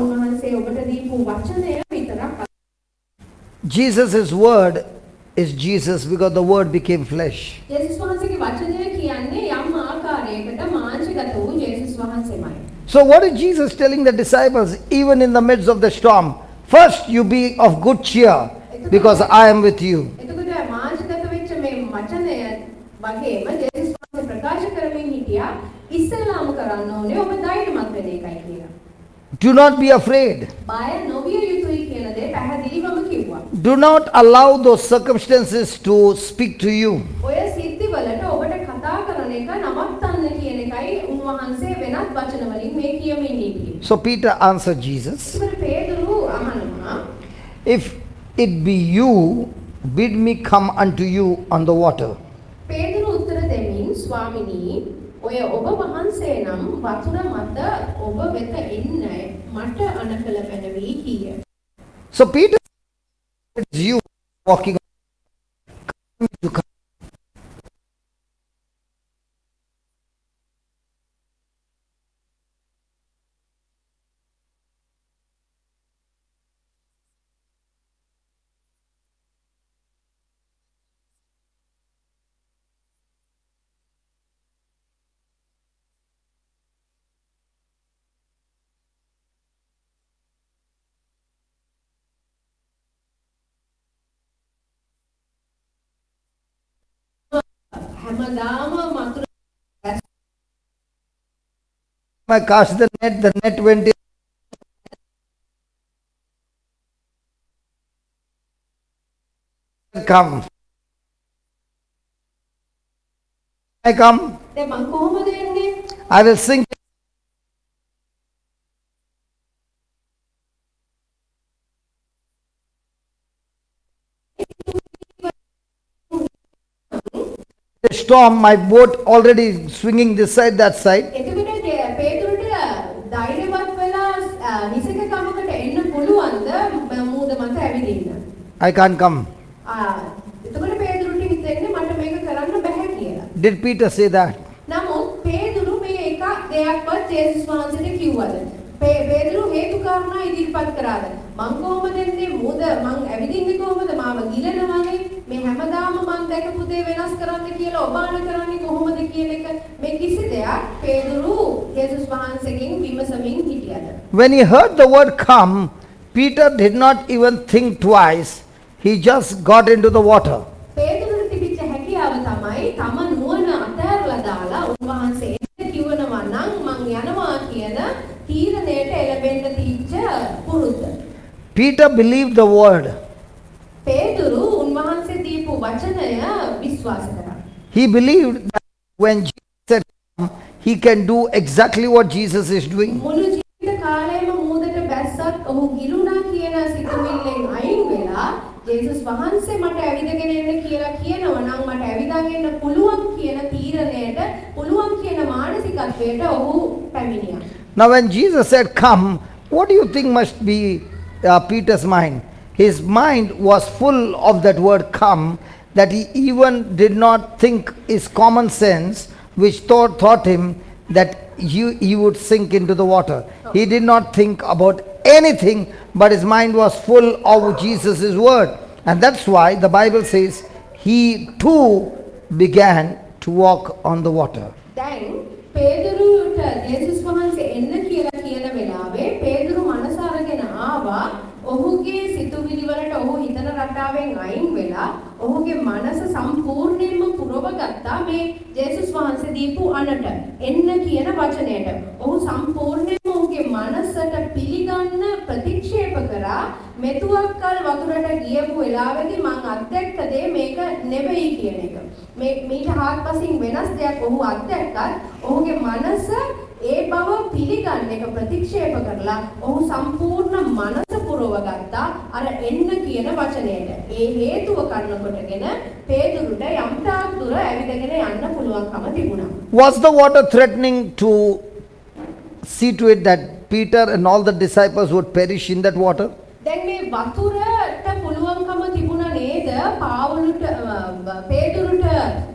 උන්වහන්සේ ඔබට දීපු වචනය විතරක්. Jesus' word is Jesus because the word became flesh. යේසුස් වහන්සේගේ වචනය කියන්නේ යම් ආකාරයකට මාංශගත වූ යේසුස් වහන්සේමයි. So what is Jesus telling the disciples even in the midst of the storm? First you be of good cheer because I am with you. එතකොට මාංශගත වෙච්ච මේ වචනය වගේම යේසුස් වහන්සේ ප්‍රකාශ කරමින් හිටියා ඉස්සෙල්ලාම කරන්න ඕනේ ඔබ ධෛර්යමත් වෙන්න එකයි කියලා. Do not be afraid. බය නොවිය යුතුයි කියන දේ පැහැදිලිවම කිව්වා. Do not allow those circumstances to speak to you. ඔය සිද්ධිවලට ඔබට කතා කරන එක නවත්තන්න කියන එකයි උන්වහන්සේ වෙනත් වචන වලින් මේ කියමින් ඉන්නේ. So Peter answered Jesus, ඉතින් පේතුරු අහනවා if it be you, bid me come unto you on the water. පේතුරු උත්තර දෙමින් ස්වාමිනී ඔය ඔබ වහන්සේ නම් වතුර මත ඔබ වෙත එන්න මට අනකල පැනවී කීය. So Peter it's you walking to come. හැමදාම මතුරු I cast the net went in. Come. I come. දැන් මං කොහොමද එන්නේ? I will sink. The storm, my boat already swinging this side, that side. එතකොට පේතුරුට ධෛර්යවත් වෙලා හිසක කමකට එන්න පුළුවන්ද මූද මත ඇවිදින්න? I can't come. එතකොට පේතුරුට හිතෙන්නේ මට මේක කරන්න බෑ කියලා. Did Peter say that? නමුත් පේතුරු මේ එක දෙයක්වත් යේසුස් වහන්සේට කිව්වද? පේතුරු හේතු කාරණා ඉදිරිපත් කරාද? මං කොහොමද එන්නේ? මූද මං ඇවිදින්නේ කොහොමද? මාව ගිලනවනේ. මේ හැමදාම මං දැකපු දේ වෙනස් කරන්න කියලා ඔබ අන කරන්නේ කොහොමද කියන එක මේ කිසි දෙයක් පේතුරු යේසුස් වහන්සේගෙන් විමසමින් හිටියද? When he heard the word come, Peter did not even think twice. He just got into the water. පේතුරුට තිබිච්ච හැකියාව තමයි තම නුවණ අතහැරලා දාලා උන්වහන්සේ එන්න කිව්වනවා නම් මං යනවා කියන තීරණයට එළඹෙන්න තිච්ච පුරුද්ද. Peter believed the word. පේතුරු උන්වහන්සේ දීපු වචනය විශ්වාස කරා. He believed that when Jesus said come, he can do exactly what Jesus is doing. මුළු ජීවිත කාලයම මූදට බැස්සත් ඔහු ගිලුණා කියන සිතුවිල්ලෙන් අයින් වෙලා ජේසුස් වහන්සේ මට ඇවිදගෙන එන්න කියලා කියනවා නම් මට ඇවිදගෙන එන්න පුළුවන් කියන තීරණයට පුළුවන් කියන මානසිකත්වයට ඔහු පැමිණියා. Now when Jesus said come, what do you think must be Peter's mind? His mind was full of that word come, that he even did not think is common sense, which taught him that he would sink into the water. He did not think about anything, but his mind was full of Jesus' word. And that's why the Bible says he too began to walk on the water. දැන් පේතුරුට යේසුස් වහන්සේ එන්න කියලා කියන වෙලාවේ පේතුරු මනස අරගෙන ආවා. ඔහුගේ සිතුවිලි වලට ඔහු හිතන රටාවෙන් අයින් වෙලා ඔහුගේ මනස සම්පූර්ණයෙන්ම පුරවගත්තා මේ ජේසුස් වහන්සේ දීපු අනට එන්න කියන වචනයට. ඔහු සම්පූර්ණයෙන්ම ඔහුගේ මනසට පිළිගන්න ප්‍රතික්ෂේප කරා. මෙතුවක්කල් වතුරට ගියපු වෙලාවේදී මං අත්දැක්ක දේ මේක නෙවෙයි කියන එක. මේට හාත්පසින් වෙනස් දෙයක් ඔහු අත්දැක්කත් ඔහුගේ මනස ඒ බව පිළිගන්න එක ප්‍රතික්ෂේප කරලා ඔහු සම්පූර්ණ මනස පුරවගත්තා අර එන්න කියන වචනයට. ඒ හේතුව කරනකොටගෙන පේතුරුට යම් තාක් දුර ඇවිදගෙන යන්න පුළුවන්කම තිබුණා. Was the water threatening to see to it that Peter and all the disciples would perish in that water? දැන් මේ වතුරට පුළුවන්කම තිබුණා නේද පාවලුට පේතුරුට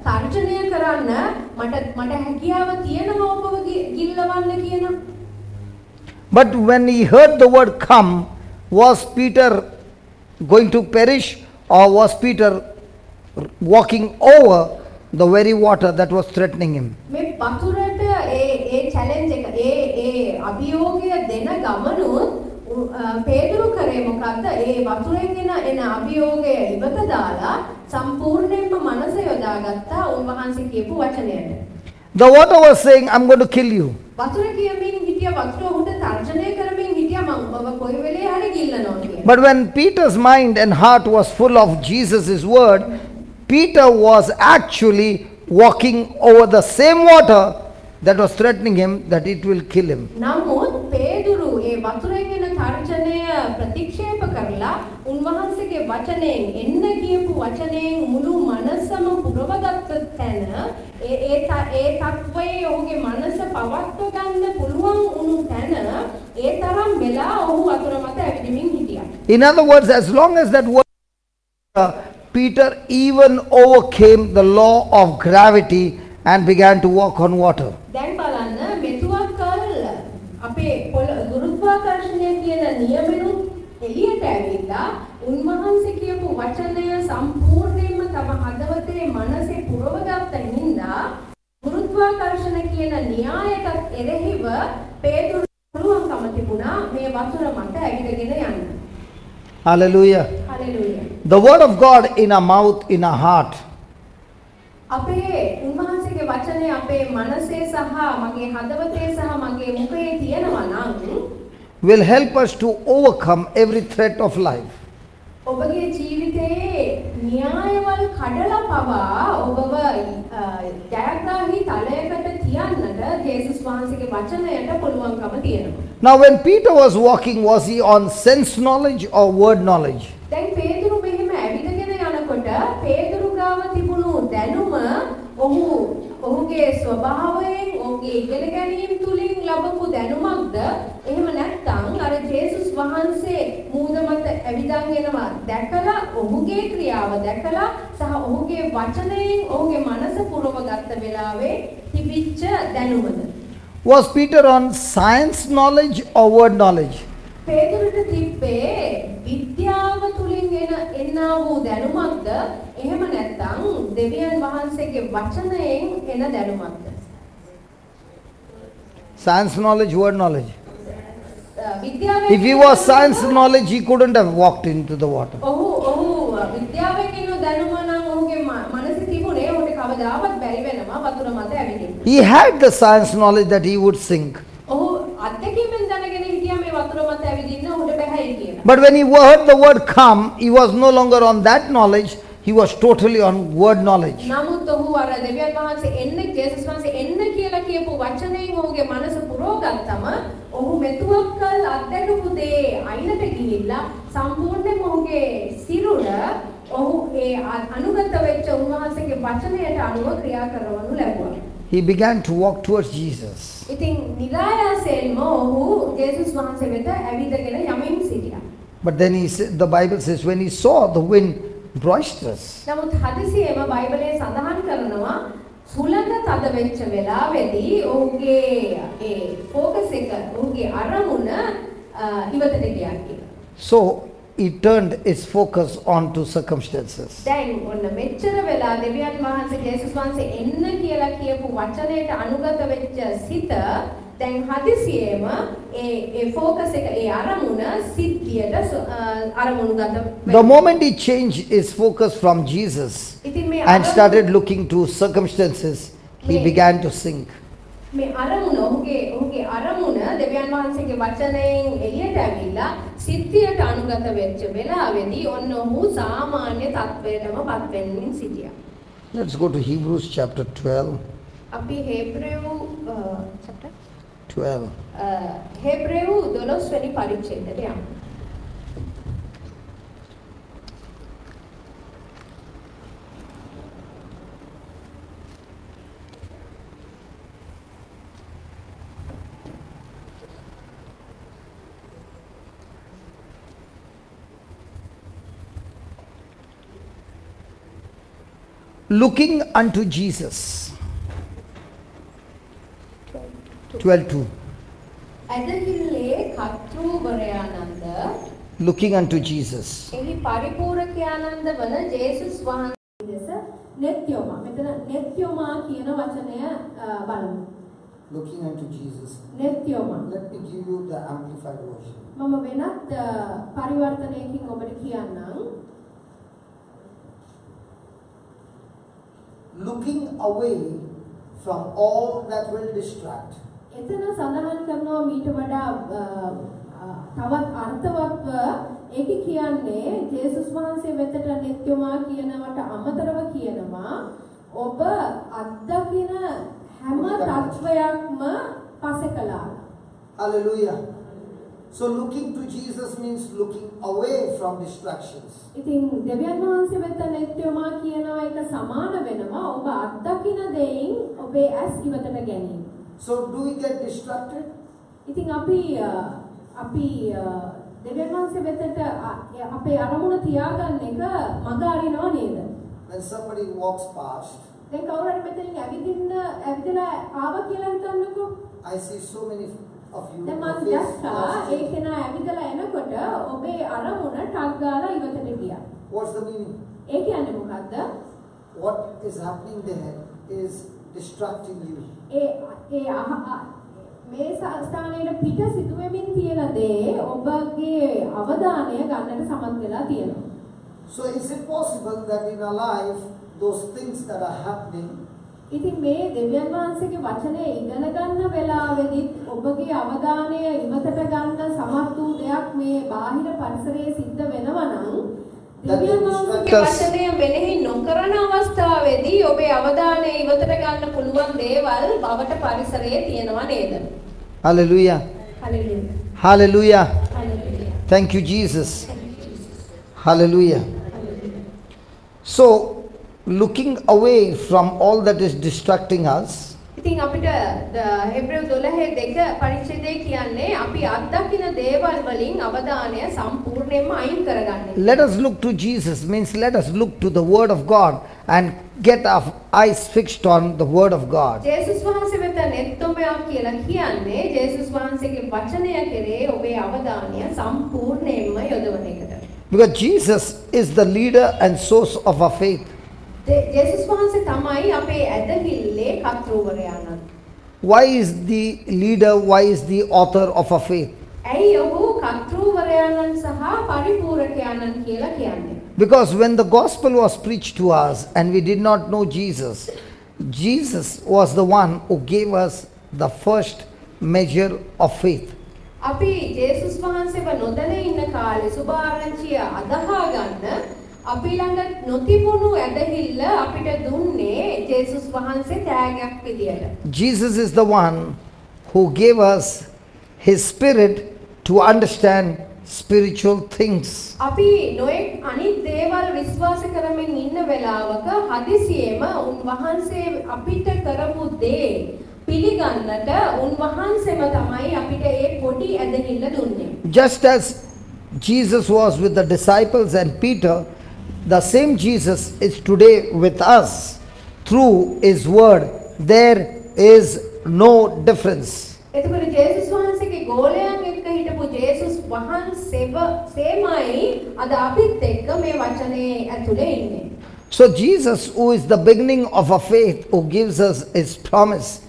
තර්ජනය කරන්න මට හැකියාව තියෙනවා ඔබව ගිල්ලවන්න කියන. But when he heard the word come, was Peter going to perish, or was Peter walking over the very water that was threatening him? මේ වතුරට ඒ චැලෙන්ජ් එක ඒ අභියෝගය දෙන ගමනුත් පේදුරු කරේ මොකද්ද? ඒ වතුරෙන් එන අභියෝගය ඉවත දාලා සම්පූර්ණයෙන්ම මනස යොදාගත්තා උන්වහන්සේ කියපු වචනයට. The water was saying, I'm going to kill you. වතුර කියමින් හිටියා වතුර උහුට තර්ජනය කරමින් හිටියා මම ඔබ කොයි වෙලේ හරි ගිල්ලනවා කියලා. But when Peter's mind and heart was full of Jesus' word, Peter was actually walking over the same water that was threatening him, that it will kill him. නමුත් පේදුරු ඒ වතුරෙන් එන තර්ජනය ප්‍රතික්ෂේප කරලා උන්වහන්සේගේ වචනයෙන් එන්න කියපු වචනයෙන් මුළු මනසම පුරවගත්ත තැන ඒ තත්වයේ ඔහුගේ මනස පවත්ව ගන්න පුළුවන් වුණු තැන ඒ තරම් වෙලා ඔහු වතුර මත ඇවිදින්මින් හිටියා. In other words, as long as that word, Peter even overcame the law of gravity and began to walk on water. දැන් බලන්න මෙතුවක්කල් අපේ ගුරුත්වාකර්ෂණය කියන නියමෙනුත් එළියට ඇවිල්ලා උන්වහන්සේ කියපු වචනය සම්පූර්ණයෙන්ම තම හදවතේ මනසේ පුරවගත්ත හින්දා ගුරුත්වාකර්ෂණ කියන න්‍යායයකට එරෙහිව පේතුරු පුළුවන්කම තිබුණා මේ වතුර මත ඇවිදගෙන යන්න. Hallelujah. Hallelujah. The word of God in our mouth, in our heart, අපේ උන්වහන්සේගේ වචනේ අපේ මනසේ සහ මගේ හදවතේ සහ මගේ මුඛයේ තියෙනවා නම් will help us to overcome every threat of life. ඔබගේ ජීවිතයේ න්‍යායවල් කඩලා පවා ඔබව ජයග්‍රාහී තලයකට තියන්නට ජේසුස් වහන්සේගේ වචනයට පුළුවන්කම තියෙනවා. Now when Peter was walking, was he on sense knowledge or word knowledge? දැන් පේතුරු මෙහෙම ඇවිදගෙන යනකොට පේතුරු ගාව තිබුණු දැනුම ඔහුගේ ස්වභාවයෙන් ඔහුගේ ඉගෙන ගැනීම තුලින් ලැබපු දැනුමක්ද එහෙම නැත්නම් අර ජේසුස් වහන්සේ මූද මත ඇවිදන් එනවා දැකලා ඔහුගේ ක්‍රියාව දැකලා සහ ඔහුගේ වචනයෙන් ඔහුගේ මනස පුරවගත්ත වෙලාවේ තිබිච්ච දැනුමද? Was Peter on science knowledge or word knowledge? පේතුරුට තිබ්බේ විද්‍යාව තුලින් එන්නා වූ දැනුමක්ද එහෙම නැත්නම් දෙවියන් වහන්සේගේ වචනයෙන් එන දැනුමක්ද? Science knowledge, word knowledge. විද්‍යාවෙන් If he was science knowledge, he couldn't have walked into the water. ඔහු විද්‍යාවෙන් එන දැනුම නම් ඔහුගේ මනසේ තිබුණේ ඔහුට කවදාවත් බැරි වෙනවා වතුර මත ඇවිදින්න. He had the science knowledge that he would sink. ඔහු අත්දැකීමෙන් දැනගෙන හිටියා මේ වතුර මත ඇවිදින්න ඔහුට බැහැයි කියලා. But when he heard the word come, he was no longer on that knowledge, he was totally on word knowledge. නමුත් ඔහු අර දෙවියන් වහන්සේ එන්න ජේසුස් වහන්සේ එන්න කියලා කියපු වචනයෙන් ඔහුගේ මනස පුරවගත්තම ඔහු මෙතුවක්කල් අත්දැකපු දේ අයිනට ගිහිල්ලා සම්පූර්ණයෙන්ම ඔහුගේ සිරුර ඔහු ඒ අනුගත වෙච්ච උන්වහන්සේගේ වචනයට අනුව ක්‍රියා කරවනු ලැබුවා. He began to walk towards Jesus. ඉතින් නිරායාසයෙන්ම ඔහු ජේසුස් වහන්සේ වෙත ඇවිදගෙන යමින් සිටියා. But then the Bible says, when he saw the wind boisterous, නමුත් හදිසියෙම බයිබලයේ සඳහන් කරනවා සුළඟ තද වෙච්ච වෙලාවේදී ඔහුගේ ඒ ફોකස් එක ඔහුගේ අරමුණ ඉවතට ගියා කියලා. so he turned his focus onto circumstances. දැන් ඔන්න මෙච්චර වෙලා දෙවියන් වහන්සේ ජේසුස් වහන්සේ එන්න කියලා කියපු වචනයට අනුගත වෙච්ච සිත දැන් හදිසියෙම ඒ ફોකස් එක ඒ අරමුණ සිද්ධියට අරමුණු ගත The moment he changed his focus from Jesus ඉතින් මේ and started looking to circumstances, he began to sink. මේ අරමුණ ඔහුගේ අරමුණ දෙවියන් වහන්සේගේ වචනයෙන් එළියට ඇවිල්ලා සිද්ධියට අනුගත වෙච්ච වෙලාවේදී ඔන්න ඔහු සාමාන්‍ය තත්වයටම පත් වෙමින් සිටියා. Let's go to Hebrews chapter 12. අපි හේබ්‍රේවු chapter 12. හේබ්‍රේවු 12 වෙනි පරිච්ඡේදයට යමු. Looking unto Jesus. 12:2. ඇදහිල්ලේ කර්තෘවරයානන්ද looking unto Jesus. එහි පරිපූර්ණකයානන්ද වන ජේසුස් වහන්සේ දෙස net යොමා. මෙතන net යොමා කියන වචනය බලමු. Looking unto Jesus. net යොමා. Let me give you the amplified version. මම වෙනත් පරිවර්තනයකින් ඔබට කියන්නම්. Looking away from all that will distract. එතන සඳහන් කරනවා මීට වඩා තවත් අර්ථවත්ව ඒක කියන්නේ ජේසුස් වහන්සේ වෙතට නිත්‍යමා කියනවට අමතරව කියනවා ඔබ අත්දකින හැම තත්වයක්ම පසෙකලා. Hallelujah. So looking to Jesus means looking away from distractions. ඉතින් දෙවියන් වහන්සේ වෙත නිත්‍යමා කියනවා එක සමාන වෙනවා ඔබ අත්දකින දෙයින් ඔබේ ඇස් ඉවතට ගැනීම. So do we get distracted? ඉතින් අපි දෙවියන් වහන්සේ වෙතට අපේ අරමුණ තියාගන්න එක මඟ අරිනව නේද? When somebody walks past, දැන් කවුරු හරි මෙතනින් ඇවිදලා ආවා කියලා හිතන්නකෝ. I see so many of you. දැන් මම දැක්කා ඒ කෙනා ඇවිදලා එනකොට ඔබේ අරමුණ ටක් ගාලා ඉවතට ගියා. What's the meaning? ඒ කියන්නේ මොකද්ද? What is happening there is distracting you. මේ ස්ථානයේ පිට සිදුවෙමින් තියෙන දේ ඔබගේ අවධානය ගන්නට සමත් වෙලා තියෙනවා. So is it possible that in our life those things that are happening ඉතින් මේ දෙවියන් වහන්සේගේ වචනේ ඉගෙන ගන්න වෙලාවෙදී ඔබගේ අවධානය ඉවතට ගන්න සමත් වූ දෙයක් මේ බාහිර පරිසරයේ සිද්ධ වෙනවා නම් දෙවියන් වහන්සේගේ වචනය මෙනෙහි නොකරන අවස්ථාවේදී ඔබේ අවධානය ඉවතට ගන්න පුළුවන් දේවල් බවට පරිසරයේ තියෙනවා නේද? Hallelujah. Hallelujah. Hallelujah. Hallelujah. Thank you, Jesus. Hallelujah. So, looking away from all that is distracting us, ඉතින් අපිට හෙබ්‍රෙව් 12:2 පරිච්ඡේදයේ කියන්නේ අපි අත්දකින දේවල් වලින් අවධානය සම්පූර්ණයෙන්ම අයින් කරගන්න. let us look to Jesus means let us look to the word of God and get our eyes fixed on the word of God. ජේසුස් වහන්සේ වෙත නෙත්තුමයා කියලා කියන්නේ ජේසුස් වහන්සේගේ වචනය කෙරේ ඔබේ අවධානය සම්පූර්ණයෙන්ම යොදවන එකට. Because Jesus is the leader and source of our faith. ජේසුස් වහන්සේ තමයි අපේ ඇදහිල්ලේ කර්තෘවරයාණන්. Why is the leader, why is the author of our faith? ඇයි ඔහු කර්තෘවරයාණන් සහ පරිපූර්ණකයාණන් කියලා කියන්නේ? Because when the gospel was preached to us and we did not know Jesus, Jesus was the one who gave us the first measure of faith. අපි ජේසුස් වහන්සේව නොදැන ඉන්න කාලේ සුභාරංචිය අදහා ගන්න අපි ළඟ නොතිබුණු ඇදහිල්ල අපිට දුන්නේ ජේසුස් වහන්සේ ත්‍යාගයක් විදියට. Jesus is the one who gave us his spirit to understand spiritual things. අපි නොඑක් අනිත් දේවල් විශ්වාස කරමින් ඉන්න වෙලාවක හදිසියෙම උන්වහන්සේ අපිට කරපු දේ පිළිගන්නට උන්වහන්සේම තමයි අපිට ඒ පොඩි ඇදහිල්ල දුන්නේ. Just as Jesus was with the disciples and Peter, the same Jesus is today with us through his word. There is no difference. එතකොට ජේසුස් වහන්සේගේ ගෝලයන් එක්ක හිටපු ජේසුස් වහන්සේමයි අද අපිත් එක්ක මේ වචනේ ඇතුලේ ඉන්නේ. So Jesus, who is the beginning of our faith, who gives us his promise,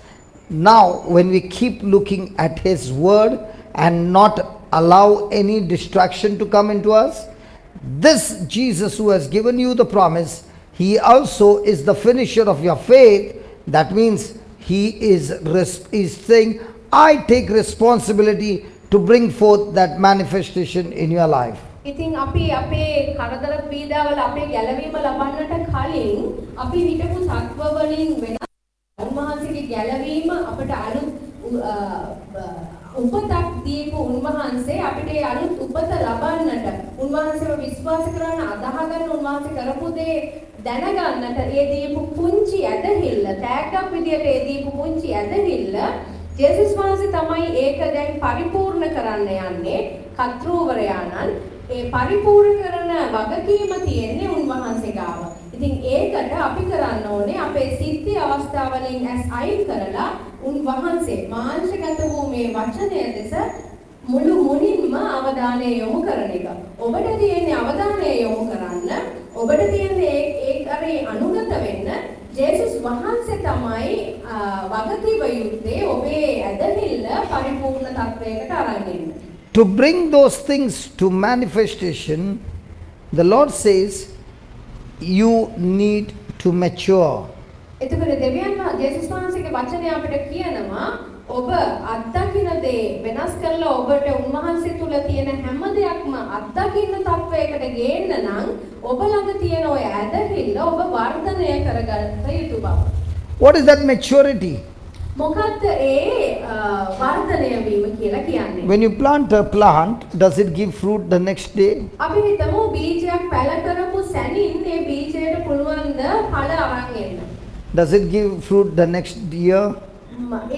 now when we keep looking at his word and not allow any distraction to come into us, this Jesus who has given you the promise, he also is the finisher of your faith. That means he is saying, I take responsibility to bring forth that manifestation in your life. ඉතින් අපි අපේ කරදර පීඩාවල අපේ ගැලවීම ලබන්නට කලින් අපි හිටපු සත්ව වලින් වෙන උන්වහන්සේගේ ගැලවීම අපට අලුත් උපතක් දීපු උන්වහන්සේ අපිට ඒ අලුත් උපත ලබන්නට උන්වහන්සේව විශ්වාස කරන අදහ ගන්න උන්වහන්සේ කරපු දේ දැනගන්නට ඒ දීපු පුංචි ඇදහිල්ල තෑග්ගක් විදියට ඒ දීපු පුංචි ඇදහිල්ල ජේසුස් වහන්සේ තමයි ඒක දැන් පරිපූර්ණ කරන්න යන්නේ කර්තෘවරයාණන් ඒ පරිපූර්ණ කරන වගකීම තියෙන්නේ උන්වහන්සේ ගාව. ඉතින් ඒකට අපි කරන්න ඕනේ අපේ සිත්ති අවස්ථාවලින් ඇස් අයින් කරලා උන්වහන්සේ මාංශගත වූ මේ වචනය දෙස මුළු මුනින්ම අවධානය යොමු කරන එක. ඔබට තියෙන අවධානය යොමු කරන්න ඔබට තියෙන ඒ කරේ අනුගත වෙන්න ජේසුස් වහන්සේ තමයි වගකීම යුත්තේ ඔබේ ඇදහිල්ල පරිපූර්ණ තත්වයකට අරන් එන්න. To bring those things to manifestation, the Lord says, you need to mature. එතකොට දෙවියන් ජේසුස් වහන්සේගේ වචනය අපිට කියනවා ඔබ අත්දකින්න දේ වෙනස් කරලා ඔබට උන්වහන්සේ තුල තියෙන හැම දෙයක්ම අත්දකින්න තත්වයකට ගේන්න නම් ඔබ ළඟ තියෙන ඔය ඇදහිල්ල ඔබ වර්ධනය කරගන්න යුතු බව. What is that maturity? මොකක්ද ඒ වර්ධනය වීම කියලා කියන්නේ? When you plant a plant, does it give fruit the next day? අපි හිතමු බීජයක් පැල කරපු සැනින් ඒ බීජයට පුළුවන් ද ඵල අරන් එන්න. Does it give fruit the next year?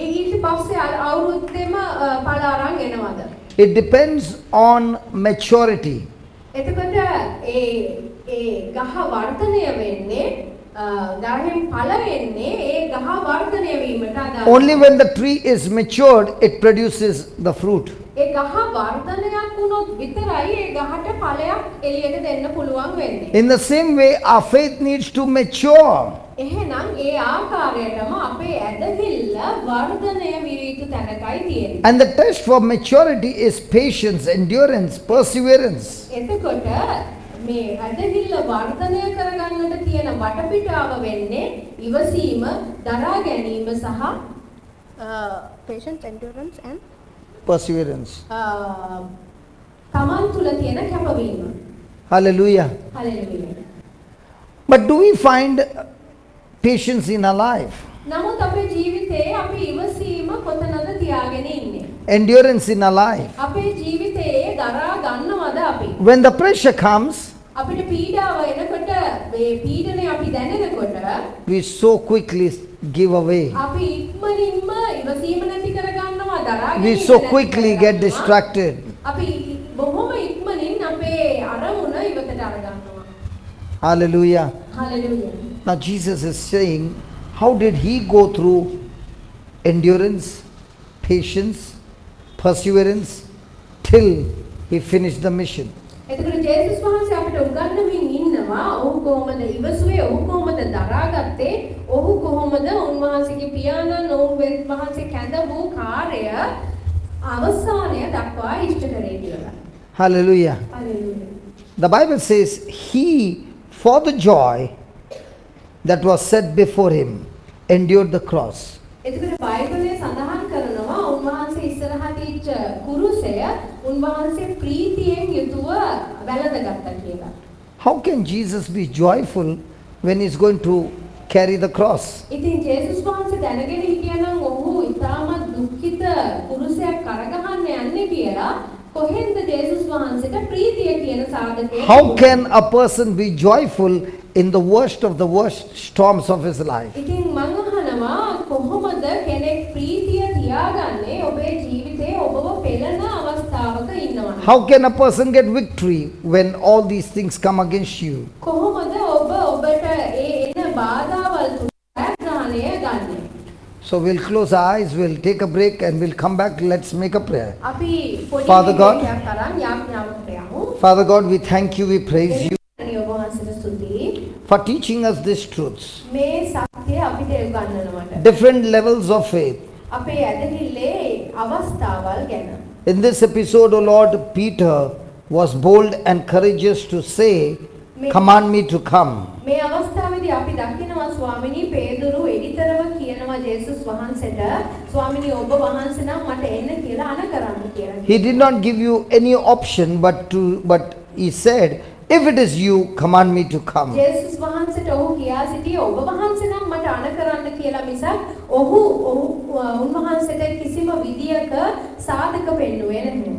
ඒ ඊට පස්සේ අවුරුද්දෙම ඵල අරන් එනවද? It depends on maturity. එතකොට ඒ ගහ වර්ධනය වෙන්නේ ගහෙන් ඵල එන්නේ ඒ ගහ වර්ධනය වීමට අදාළයි. Only when the tree is matured, it produces the fruit. ඒ ගහ වර්ධනයක් වුණොත් විතරයි ඒ ගහට ඵලයක් එළියට දෙන්න පුළුවන් වෙන්නේ. In the same way, our faith needs to mature. එහෙනම් ඒ ආකාරයටම අපේ ඇදහිල්ල වර්ධනය විය යුතු තැනකයි තියෙන්නේ. And the test for maturity is patience, endurance, perseverance. එතකොට මේ ඇදහිල්ල වර්ධනය කරගන්නට තියෙන වටපිටාව වෙන්නේ ඉවසීම, දරා ගැනීම සහ patience, endurance and Perseverance. තමන් තුල තියෙන කැපවීම. Hallelujah. Hallelujah. But do we find patience in our life? නමුත් අපේ ජීවිතේ අපි ඉවසීම කොතනද තියාගෙන ඉන්නේ? Endurance in our life? අපේ ජීවිතේ දරා ගන්නවද අපි? When the pressure comes, අපිට පීඩාව එනකොට මේ පීඩනය අපි දැනෙනකොට we so quickly give away. අපි ඉක්මනින්ම ඉවසීම නැති කර ගන්නවා දරා We ගැනීම so නැති quickly කර get ගන්නවා. distracted. අපි බොහොම ඉක්මනින් අපේ අරමුණ ඉවතට අර ගන්නවා. Hallelujah. Hallelujah. Now Jesus is saying, how did he go through endurance, patience, perseverance till he finished the mission? එතකොට ජේසුස් වහන්සේ අපිට උගන්වමින් ඉන්නවා ඔහු කොහොමද ඉවසුවේ, ඔහු කොහොමද දරාගත්තේ, ඔහු කොහොමද උන්වහන්සේගේ පියාණන් වහන්සේ කැඳ වූ කාර්ය අවසානය දක්වා ඉෂ්ට කරේ කියලා. Hallelujah. Hallelujah. The Bible says, he, for the joy that was set before him, endured the cross. එතකොට බයිබලයේ සඳහන් කරනවා උන්වහන්සේ ඉස්සරහට ඉච්ච කුරුසය උන්වහන්සේ ප්‍රීතියෙන් යුතුව වැළඳගත්තා කියලා. How can Jesus be joyful when he's going to carry the cross? ඉතින් ජේසුස් වහන්සේ දැනගෙන හිටියනම් ඔහු ඉතාමත් දුක්ඛිත කුරුසයක් කරගහන්න යන්නේ කියලා කොහෙන්ද ජේසුස් වහන්සේට ප්‍රීතිය කියන සාධකය? How can a person be joyful in the worst of the worst storms of his life? ඉතින් මම අහනවා කොහොමද කෙනෙක් ප්‍රීතිය තියාගන්නේ ඔබේ ජීවිතේ ඔබව පෙළෙන අවස්ථාවක ඉන්නවනම්? How can a person get victory when all these things come against you? කොහොමද ඔබට ඒ එන බාධාවල් තුල ප්‍රඥාණය ගන්නෙ? So we'll close our eyes, we'll take a break and we'll come back. Let's make a prayer. අපි පොඩි Father God. විවේකයක් අරන් යාඥාවකට යමු. Father God, we thank you, we praise you ඔබ වහන්සේට ස්තුතියි. for teaching us these truths. මේ සත්‍ය අපිට උගන්වනවට. Different levels of faith. අපේ ඇදහිල්ලේ අවස්ථාවල් ගැන. In this episode, O Lord, Peter was bold and courageous to say, command me to come. මේ අවස්ථාවේදී අපි දකිනවා ස්වාමිනී පේදුරු එඩිතරව කියනවා ජේසුස් වහන්සේට ස්වාමිනී ඔබ වහන්සේ නම් මට එන්න කියලා අණ කරන්න කියලා. He did not give you any option but he said, if it is you, command me to come. ජේසුස් වහන්සේට ඔහු කියා සිටියේ ඔබ වහන්සේ නම් මට අණ කරන්න කියලා මිසක් ඔහු උන්වහන්සේට කිසිම විදියක සාධක පෙන්නුවේ නැහැ.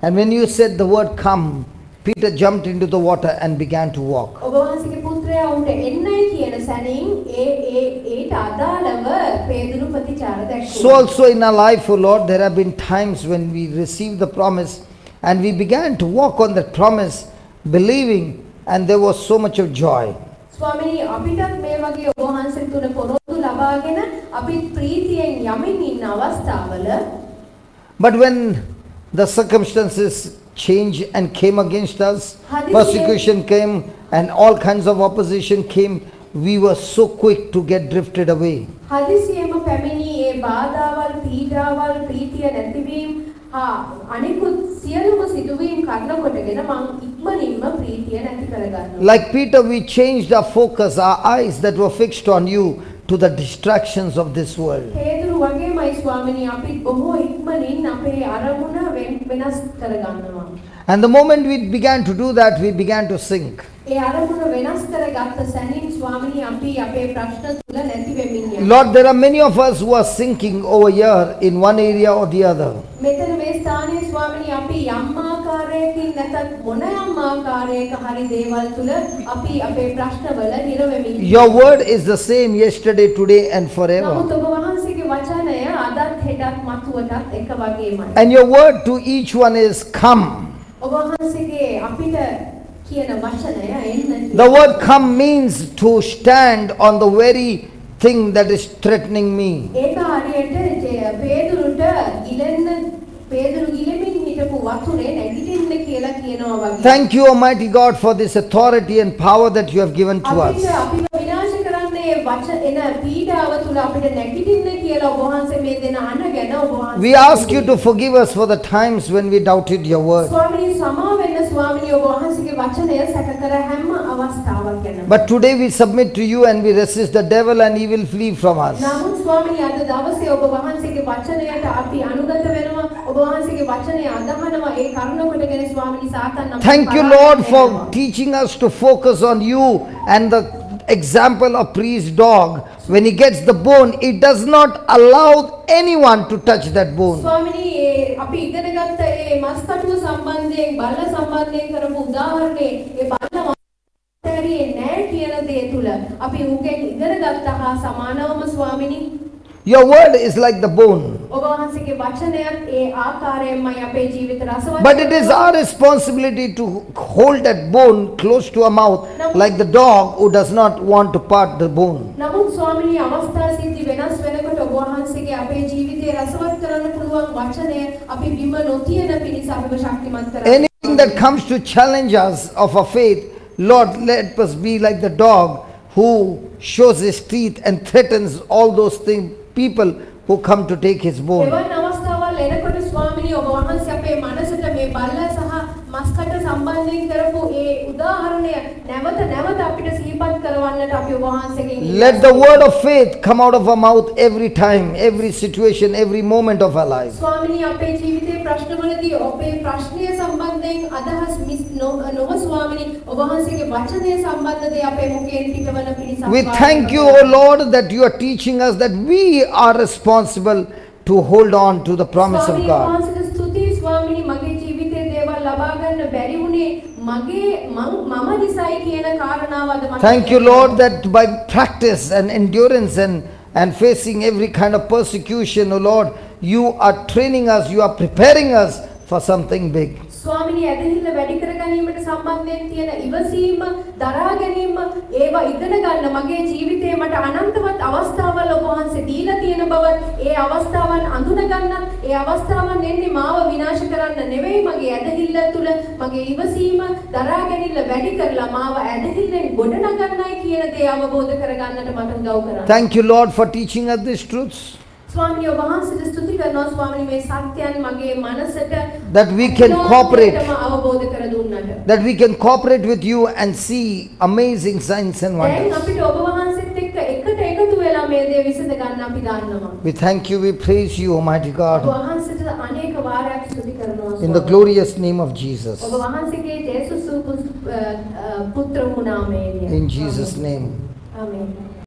And when you said the word come, Peter jumped into the water and began to walk. ඔබ වහන්සේගේ පුත්‍රයා උන්ට එන්නයි කියන සැනින් ඒට අදාළව පේදුරු ප්‍රතිචාර දැක්වුවා. So also in our life, O Lord, there have been times when we received the promise and we began to walk on that promise, believing, and there was so much of joy. ස්වාමීනි අපිටත් මේ වගේ ඔබ වහන්සේ තුන පොරොන්දු ලබාගෙන අපි ප්‍රීතියෙන් යමින් ඉන්න අවස්ථාවල But when the circumstances changed and came against us, persecution came and all kinds of opposition came, we were so quick to get drifted away. හදිසියෙම පැමිණි ඒ බාධාවල් පීඩාවල් ප්‍රීතිය නැතිවීම අනිකුත් සියලුම සිදුවීම් කරනකොටගෙන මං ඉක්මනින්ම ප්‍රීතිය නැති කරගන්නවා. Like Peter, we changed our focus, our eyes that were fixed on you, to the distractions of this world. පේදුරු වගේමයි ස්වාමීනි අපිත් බොහෝ ඉක්මනින් අපේ අරමුණ වෙනස් කරගන්නවා. And the moment we began to do that, we began to sink. ඒ අරමුණ වෙනස් කරගත්ත සැනින් ස්වාමීනි අපි අපේ ප්‍රශ්න තුල නැති වෙමින් යනවා. Lord, there are many of us who are sinking over here in one area or the other. මෙතන මේ ස්ථානයේ ස්වාමීනි අපි යම් ආකාරයකින් නැත්නම් මොන යම් ආකාරයක හරි දේවල් තුල අපි අපේ ප්‍රශ්නවල හිර වෙමින්. Your word is the same yesterday, today and නමුත් forever. ඔබ වහන්සේගේ වචනය අදත් හෙටත් මතුවටත් එක වගේමයි. And your word to each one is come. ඔබ වහන්සේගේ අපිට කියන වචනය එන්න. The word come means to stand on the very thing that is threatening me. ඒක හරියට පේදුරුට පේදුරු ගිලෙමින් හිටපු වතුරේ නැගිටින්න කියලා කියනවා වගේ. Thank you, Almighty God, for this authority and power that you have given to us. අපිට විනාශ කරන්නේ වචන එන පීඩාව තුල අපිට නැගිටින්න කියලා ඔබ වහන්සේ මේ දෙන අනගෙන ඔබ වහන්සේ. We ask you to forgive us for the times when we doubted your word. ස්වාමීනි සමා වෙන්න ස්වාමීනි ඔබ වහන්සේගේ වචනය සැක කර හැම අවස්ථාවක් ගැන. But today we submit to you and we resist the devil and he will flee from us. නමුත් ස්වාමීනි අද දවසේ ඔබ වහන්සේගේ වචනයට අපි අනුගත වෙනවා. ඔබ වහන්සේගේ වචනය අදහනවා. ඒ කරුණ කොටගෙන ස්වාමීනි සාතන් අපිට. Thank you, Lord, for teaching us to focus on you and the example of priest dog. When he gets the bone, it does not allow anyone to touch that bone. ස්වාමීනි අපි ඉගෙන ගත්ත ඒ මස්කටුව සම්බන්ධයෙන් බල්ල සම්බන්ධයෙන් කරපු උදාහරණේ ඒ බල්ල මාතරියේ නෑ කියන දේ තුල අපි උගෙන් ඉගෙන ගත්ත හා සමානවම ස්වාමීනි. Your word is like the bone. ඔබ වහන්සේගේ වචනයත් ඒ ආකාරයෙන්මයි අපේ ජීවිත රසවත්. But it is our responsibility to hold that bone close to our mouth, like the dog who does not want to part the bone. නමුත් ස්වාමීනි අවස්ථා සිද්ධි වෙනස් වෙනකොට ඔබ වහන්සේගේ අපේ ජීවිතේ රසවත් කරන්න පුළුවන් වචනය අපි බිම නොතියන පිණිස අපිව ශක්තිමත් කරගන්න. Anything that comes to challenge us of our faith, Lord, let us be like the dog who shows his teeth and threatens all those things, people who come to take his bone. එවන් අවස්ථාවල් එනකොට ස්වාමීනි ඔබ වහන්සේ අපේ මනසට මේ බල්ල සහ මස්කට සම්බන්ධයෙන් කරපු ඒ උදාහරණය නැවත නැවත අපිට සිහිපත් කරවන්නට අපි ඔබ වහන්සේගෙන්. Let the word of faith come out of our mouth every time, every situation, every moment of our life. ස්වාමීනි අපේ ජීවිතේ ප්‍රශ්නවලදී අපේ ප්‍රශ්නය සම්බන්ධයෙන් අදහස් නොව ස්වාමීනි ඔබ වහන්සේගේ වචනය සම්බන්ධ දේ අපේ මුඛයෙන් පිටවන පිණිස. We thank you, O Lord, that you are teaching us that we are responsible to hold on to the promise of God. ස්තුතියි ස්වාමීනි මගේ ජීවිතේ දේවල් ලබා ගන්න බැරි වුණේ මගේ මම නිසයි කියන කාරණාව අද මට. Thank you, Lord, that by practice and endurance and facing every kind of persecution, O Lord, you are training us, you are preparing us for something big. ස්වාමීනි ඇදහිල්ල වැඩි කර ගැනීමට සම්බන්ධයෙන් තියෙන ඉවසීම දරා ගැනීම ඒවා ඉගෙන ගන්න මගේ ජීවිතේ මට අනන්තවත් අවස්ථාවල් ඔබ වහන්සේ දීලා තියෙන බවත් ඒ අවස්ථාවන් අඳුන ගන්නත් ඒ අවස්ථාවන් එන්නේ මාව විනාශ කරන්න නෙවෙයි මගේ ඇදහිල්ල තුල මගේ ඉවසීම දරා ගැනීම වැඩි කරලා මාව ඇදහිල්ලෙන් ගොඩ නගන්නයි කියන දේ අවබෝධ කරගන්නට මට උදව් කරා. Thank you, Lord, for teaching us these truths. ස්වාමීනි ඔබ වහන්සේට ස්තුති කරනවා ස්වාමීනි මේ සත්‍යයන් මගේ මනසට that we can cooperate, අවබෝධ කර දුන්නට. that we can cooperate with you and see amazing signs and දැන් wonders. අපිට ඔබ වහන්සේත් එක්ක එකට එකතු වෙලා මේ දේ විසඳ ගන්න අපි දන්නවා. We thank you, we praise you, Almighty ඔබ God, වහන්සේට අනේක වාරයක් ස්තුති කරනවා. in the glorious name of Jesus. ඔබ වහන්සේගේ ජේසුස් පුත්‍ර වූ නාමයෙන්. In Jesus' name. ආමේන්.